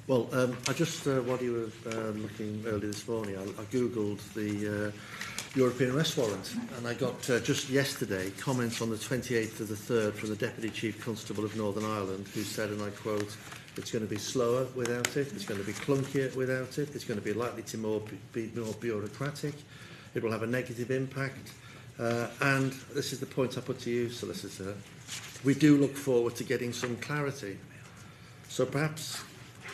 Well, I just, while you were looking earlier this morning, I googled the European arrest warrant, and I got just yesterday comments on the 28th of the 3rd from the Deputy Chief Constable of Northern Ireland, who said, and I quote, "It's going to be slower without it, it's going to be clunkier without it, it's going to be likely to be more bureaucratic, it will have a negative impact, and this is the point I put to you, Solicitor, we do look forward to getting some clarity." So perhaps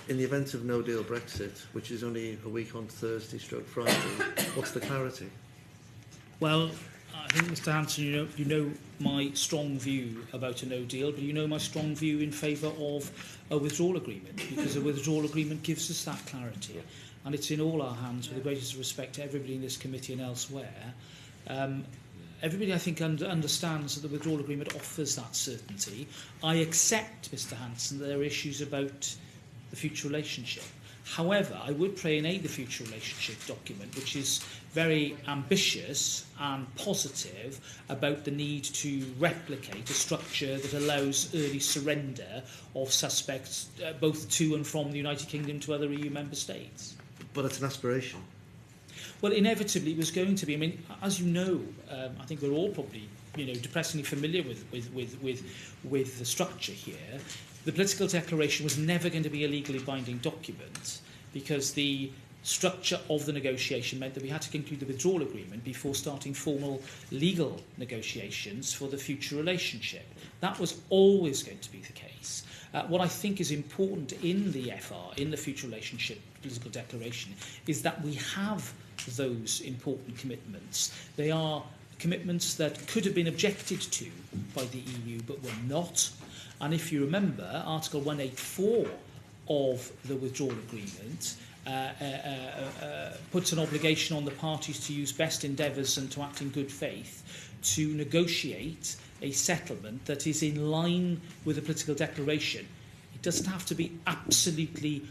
in the event of no-deal Brexit, which is only a week on Thursday/Friday, what's the clarity? Well, I think, Mr Hanson, you know my strong view about a no-deal, but you know my strong view in favour of a withdrawal agreement, because a withdrawal agreement gives us that clarity. And it's in all our hands, with the greatest respect to everybody in this committee and elsewhere. Everybody, I think, understands that the withdrawal agreement offers that certainty. I accept, Mr Hanson, that there are issues about the future relationship. However, I would pray in aid the future relationship document, which is very ambitious and positive about the need to replicate a structure that allows early surrender of suspects both to and from the United Kingdom to other EU member states. But it's an aspiration. Well, inevitably it was going to be. I mean, as you know, I think we're all probably, depressingly familiar with the structure here. The political declaration was never going to be a legally binding document because the structure of the negotiation meant that we had to conclude the withdrawal agreement before starting formal legal negotiations for the future relationship. That was always going to be the case. What I think is important in the FR, in the future relationship political declaration, is that we have those important commitments. They are commitments that could have been objected to by the EU but were not. And if you remember, Article 184 of the withdrawal agreement puts an obligation on the parties to use best endeavours and to act in good faith to negotiate a settlement that is in line with the political declaration. It doesn't have to be absolutely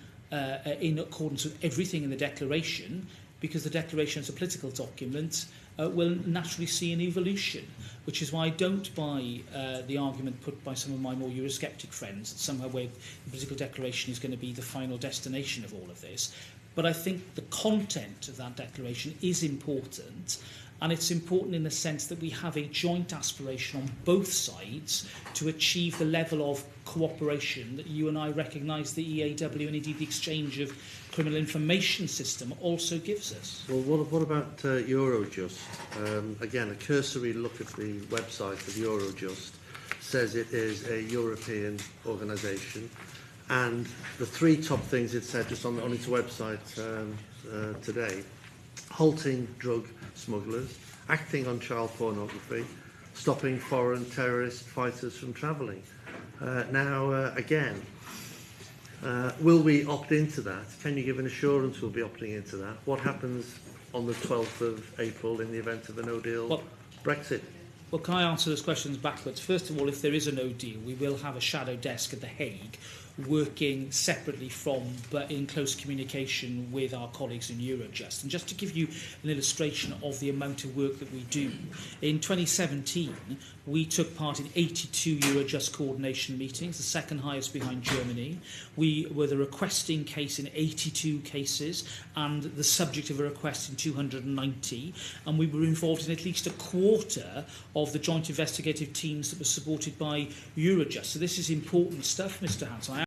in accordance with everything in the declaration, because the declaration as a political document will naturally see an evolution, which is why I don't buy the argument put by some of my more Eurosceptic friends that somehow the political declaration is going to be the final destination of all of this. But I think the content of that declaration is important, and it's important in the sense that we have a joint aspiration on both sides to achieve the level of cooperation that you and I recognise the EAW and indeed the exchange of criminal information system also gives us. Well, what about Eurojust? Again, a cursory look at the website of Eurojust says it is a European organisation, and the three top things it said just on its website today: halting drug smugglers, acting on child pornography, stopping foreign terrorist fighters from travelling. Again, will we opt into that? Can you give an assurance we'll be opting into that? What happens on the 12th of April in the event of a no-deal Brexit? Well, can I answer those questions backwards? First of all, if there is a no deal, we will have a shadow desk at The Hague working separately from, but in close communication with our colleagues in Eurojust. And just to give you an illustration of the amount of work that we do, in 2017, we took part in 82 Eurojust coordination meetings, the second highest behind Germany. We were the requesting case in 82 cases and the subject of a request in 290. And we were involved in at least a quarter of the joint investigative teams that were supported by Eurojust. So this is important stuff, Mr. Hanson.